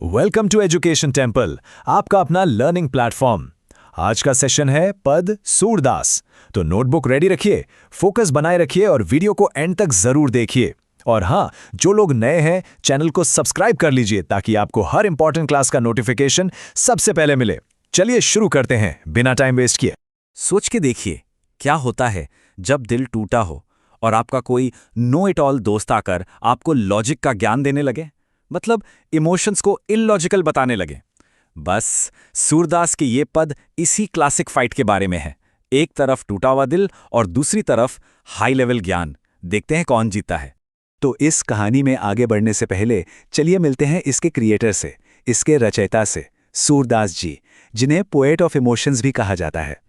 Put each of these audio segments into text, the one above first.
Welcome to education temple, आपका अपना learning platform. आज का सेशन है पद सूरदास। तो नोटबुक रेडी रखिए, फोकस बनाए रखिए और वीडियो को एंड तक जरूर देखिए। और हाँ, जो लोग नए हैं चैनल को सब्सक्राइब कर लीजिए ताकि आपको हर इंपॉर्टेंट क्लास का नोटिफिकेशन सबसे पहले मिले। चलिए शुरू करते हैं बिना टाइम वेस्ट किए। सोच के देखिए क्या होता है जब दिल टूटा हो और आपका कोई नो इट ऑल दोस्त आकर आपको लॉजिक का ज्ञान देने लगे, मतलब इमोशंस को इलॉजिकल बताने लगे। बस सूरदास के ये पद इसी क्लासिक फाइट के बारे में है। एक तरफ टूटा हुआ दिल और दूसरी तरफ हाई लेवल ज्ञान। देखते हैं कौन जीतता है। तो इस कहानी में आगे बढ़ने से पहले चलिए मिलते हैं इसके क्रिएटर से, इसके रचयिता से, सूरदास जी, जिन्हें पोएट ऑफ इमोशंस भी कहा जाता है।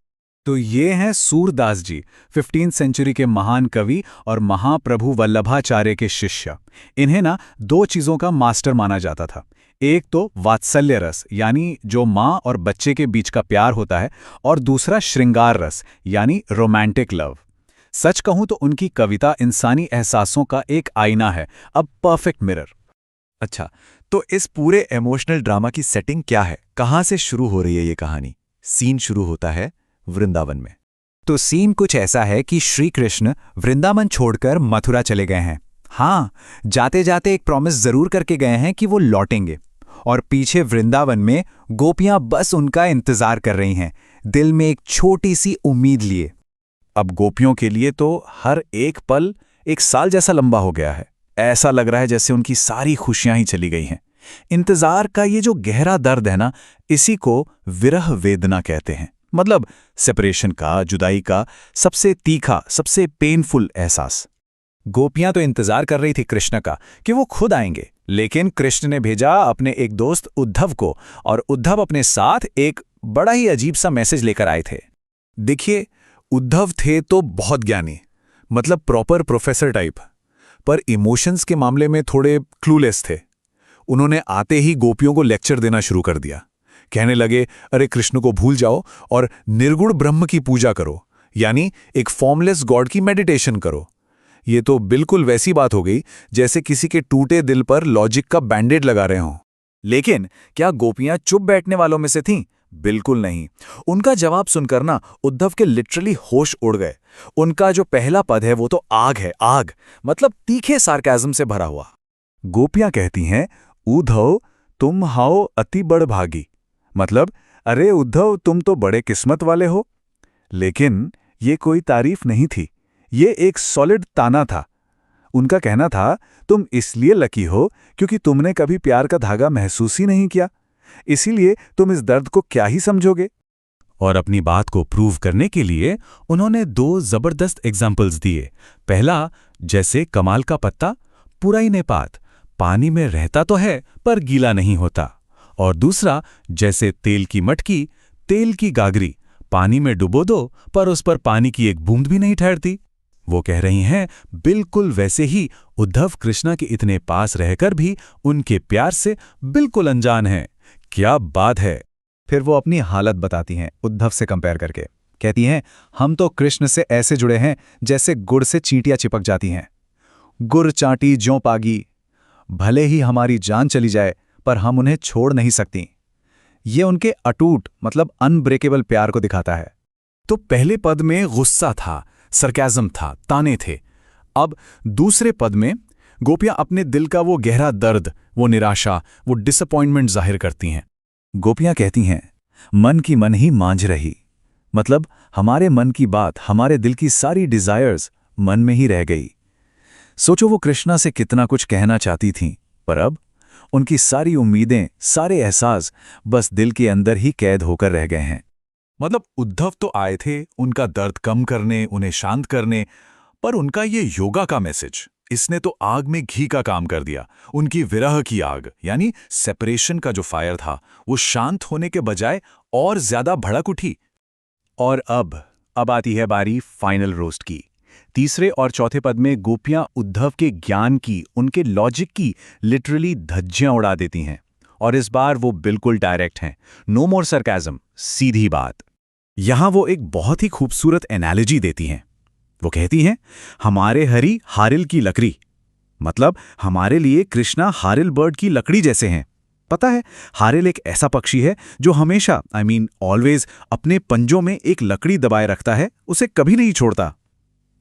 तो ये हैं सूरदास जी, 15th सेंचुरी के महान कवि और महाप्रभु वल्लभाचार्य के शिष्य। इन्हें ना दो चीज़ों का मास्टर माना जाता था। एक तो वात्सल्य रस, यानी जो माँ और बच्चे के बीच का प्यार होता है, और दूसरा श्रृंगार रस, यानी रोमांटिक लव। सच कहूँ तो उनकी कविता इंसानी एहसासों का एक आईना है, अब परफेक्ट मिरर। अच्छा, तो इस पूरे इमोशनल ड्रामा की सेटिंग क्या है? कहाँ से शुरू हो रही है ये कहानी? सीन शुरू होता है वृंदावन में। तो सीन कुछ ऐसा है कि श्री कृष्ण वृंदावन छोड़कर मथुरा चले गए हैं। हाँ, जाते जाते एक प्रॉमिस जरूर करके गए हैं कि वो लौटेंगे। और पीछे वृंदावन में गोपियां बस उनका इंतजार कर रही हैं, दिल में एक छोटी सी उम्मीद लिए। अब गोपियों के लिए तो हर एक पल एक साल जैसा लंबा हो गया है। ऐसा लग रहा है जैसे उनकी सारी खुशियां ही चली गई हैं। इंतजार का ये जो गहरा दर्द है ना, इसी को विरह वेदना कहते हैं। मतलब सेपरेशन का, जुदाई का सबसे तीखा, सबसे पेनफुल एहसास। गोपियां तो इंतजार कर रही थी कृष्ण का कि वो खुद आएंगे, लेकिन कृष्ण ने भेजा अपने एक दोस्त उद्धव को, और उद्धव अपने साथ एक बड़ा ही अजीब सा मैसेज लेकर आए थे। देखिए, उद्धव थे तो बहुत ज्ञानी, मतलब प्रॉपर प्रोफेसर टाइप, पर इमोशंस के मामले में थोड़े क्लूलेस थे। उन्होंने आते ही गोपियों को लेक्चर देना शुरू कर दिया। कहने लगे, अरे कृष्ण को भूल जाओ और निर्गुण ब्रह्म की पूजा करो, यानी एक फॉर्मलेस गॉड की मेडिटेशन करो। ये तो बिल्कुल वैसी बात हो गई जैसे किसी के टूटे दिल पर लॉजिक का बैंडेड लगा रहे हों। लेकिन क्या गोपियां चुप बैठने वालों में से थीं? बिल्कुल नहीं। उनका जवाब सुनकर ना उद्धव के लिटरली होश उड़ गए। उनका जो पहला पद है वो तो आग है, आग, मतलब तीखे सार्काज्म से भरा हुआ। गोपियां कहती हैं, उद्धव तुम हाओ अति बड़ भागी, मतलब अरे उद्धव तुम तो बड़े किस्मत वाले हो। लेकिन ये कोई तारीफ नहीं थी, ये एक सॉलिड ताना था। उनका कहना था, तुम इसलिए लकी हो क्योंकि तुमने कभी प्यार का धागा महसूस ही नहीं किया, इसीलिए तुम इस दर्द को क्या ही समझोगे। और अपनी बात को प्रूव करने के लिए उन्होंने दो जबरदस्त एग्जाम्पल्स दिए। पहला, जैसे कमाल का पत्ता पूरा ही नेपात, पानी में रहता तो है पर गीला नहीं होता। और दूसरा, जैसे तेल की मटकी, तेल की गागरी, पानी में डुबो दो पर उस पर पानी की एक बूंद भी नहीं ठहरती। वो कह रही हैं, बिल्कुल वैसे ही उद्धव कृष्णा के इतने पास रहकर भी उनके प्यार से बिल्कुल अनजान हैं। क्या बात है। फिर वो अपनी हालत बताती हैं उद्धव से कंपेयर करके। कहती हैं, हम तो कृष्ण से ऐसे जुड़े हैं जैसे गुड़ से चींटियां चिपक जाती हैं। गुड़ चांटी ज्यों पागी, भले ही हमारी जान चली जाए पर हम उन्हें छोड़ नहीं सकती। ये उनके अटूट, मतलब अनब्रेकेबल प्यार को दिखाता है। तो पहले पद में गुस्सा था, सरकाज़म था, ताने थे। अब दूसरे पद में गोपियां अपने दिल का वो गहरा दर्द, वो निराशा, वो डिसअपॉइंटमेंट जाहिर करती हैं। गोपियां कहती हैं, मन की मन ही मांझ रही, मतलब हमारे मन की बात, हमारे दिल की सारी डिजायर्स मन में ही रह गई। सोचो वो कृष्णा से कितना कुछ कहना चाहती थीं, पर अब उनकी सारी उम्मीदें, सारे एहसास बस दिल के अंदर ही कैद होकर रह गए हैं। मतलब उद्धव तो आए थे उनका दर्द कम करने, उन्हें शांत करने, पर उनका ये योगा का मैसेज, इसने तो आग में घी का काम कर दिया। उनकी विरह की आग, यानी सेपरेशन का जो फायर था, वो शांत होने के बजाय और ज्यादा भड़क उठी। और अब आती है बारी फाइनल रोस्ट की। तीसरे और चौथे पद में गोपियां उद्धव के ज्ञान की, उनके लॉजिक की लिटरली धज्जियां उड़ा देती हैं। और इस बार वो बिल्कुल डायरेक्ट हैं, नो मोर सरकाज़म, सीधी बात। यहां वो एक बहुत ही खूबसूरत एनालॉजी देती हैं। वो कहती हैं, हमारे हरी हारिल की लकड़ी, मतलब हमारे लिए कृष्णा हारिल बर्ड की लकड़ी जैसे हैं। पता है, हारेल एक ऐसा पक्षी है जो हमेशा ऑलवेज अपने पंजों में एक लकड़ी दबाए रखता है, उसे कभी नहीं छोड़ता।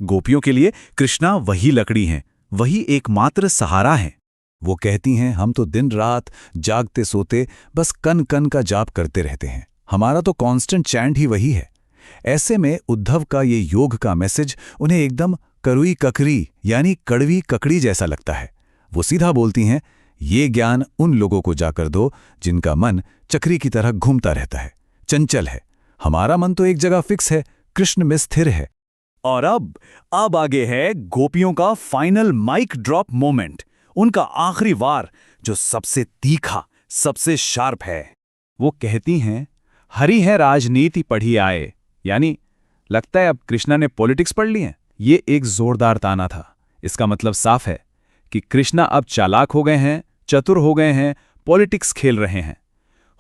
गोपियों के लिए कृष्णा वही लकड़ी हैं, वही एकमात्र सहारा हैं। वो कहती हैं, हम तो दिन रात जागते सोते बस कन कन का जाप करते रहते हैं, हमारा तो कांस्टेंट चैंट ही वही है। ऐसे में उद्धव का ये योग का मैसेज उन्हें एकदम करुई ककरी यानी कड़वी ककड़ी जैसा लगता है। वो सीधा बोलती हैं, ये ज्ञान उन लोगों को जाकर दो जिनका मन चक्री की तरह घूमता रहता है, चंचल है। हमारा मन तो एक जगह फिक्स है, कृष्ण में स्थिर है। और अब आगे है गोपियों का फाइनल माइक ड्रॉप मोमेंट, उनका आखिरी वार जो सबसे तीखा, सबसे शार्प है। वो कहती हैं, हरि है राजनीति पढ़ी आए, यानी लगता है अब कृष्णा ने पॉलिटिक्स पढ़ ली है। ये एक जोरदार ताना था। इसका मतलब साफ है कि कृष्णा अब चालाक हो गए हैं, चतुर हो गए हैं, पॉलिटिक्स खेल रहे हैं।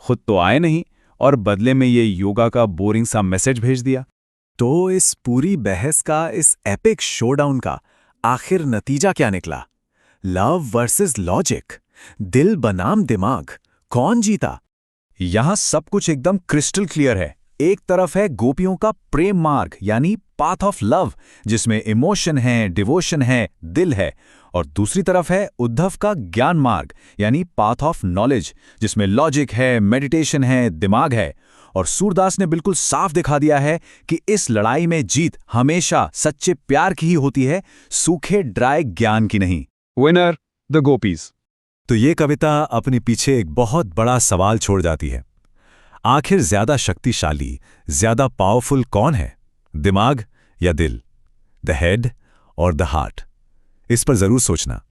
खुद तो आए नहीं और बदले में ये योगा का बोरिंग सा मैसेज भेज दिया। तो इस पूरी बहस का, इस एपिक शोडाउन का आखिर नतीजा क्या निकला? लव वर्सेस लॉजिक, दिल बनाम दिमाग, कौन जीता? यहां सब कुछ एकदम क्रिस्टल क्लियर है। एक तरफ है गोपियों का प्रेम मार्ग यानी पाथ ऑफ लव, जिसमें इमोशन है, डिवोशन है, दिल है, और दूसरी तरफ है उद्धव का ज्ञान मार्ग यानी पाथ ऑफ नॉलेज, जिसमें लॉजिक है, मेडिटेशन है, दिमाग है। और सूरदास ने बिल्कुल साफ दिखा दिया है कि इस लड़ाई में जीत हमेशा सच्चे प्यार की ही होती है, सूखे ड्राई ज्ञान की नहीं। Winner the gopis. तो ये कविता अपने पीछे एक बहुत बड़ा सवाल छोड़ जाती है। आखिर ज्यादा शक्तिशाली, ज्यादा पावरफुल कौन है, दिमाग या दिल, द हेड और द हार्ट? इस पर जरूर सोचना।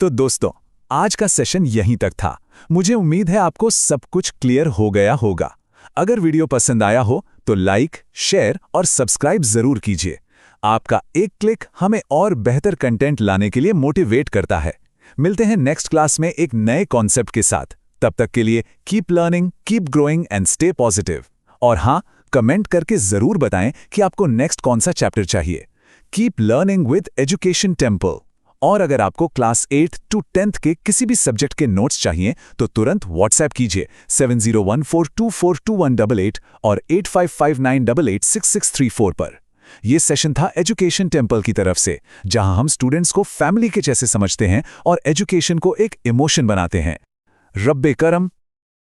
तो दोस्तों, आज का सेशन यहीं तक था। मुझे उम्मीद है आपको सब कुछ क्लियर हो गया होगा। अगर वीडियो पसंद आया हो तो लाइक, शेयर और सब्सक्राइब जरूर कीजिए। आपका एक क्लिक हमें और बेहतर कंटेंट लाने के लिए मोटिवेट करता है। मिलते हैं नेक्स्ट क्लास में एक नए कॉन्सेप्ट के साथ। तब तक के लिए keep learning, keep growing and stay positive. और हाँ, कमेंट करके जरूर बताएं कि आपको नेक्स्ट कौन सा चैप्टर चाहिए। Keep learning with education temple. और अगर आपको क्लास 8 to 10th के किसी भी सब्जेक्ट के नोट्स चाहिए तो तुरंत व्हाट्सएप कीजिए 7014242188 और 8559886634 पर। यह सेशन था एजुकेशन टेम्पल की तरफ से, जहां हम स्टूडेंट्स को फैमिली के जैसे समझते हैं और एजुकेशन को एक इमोशन बनाते हैं। रब्बे करम,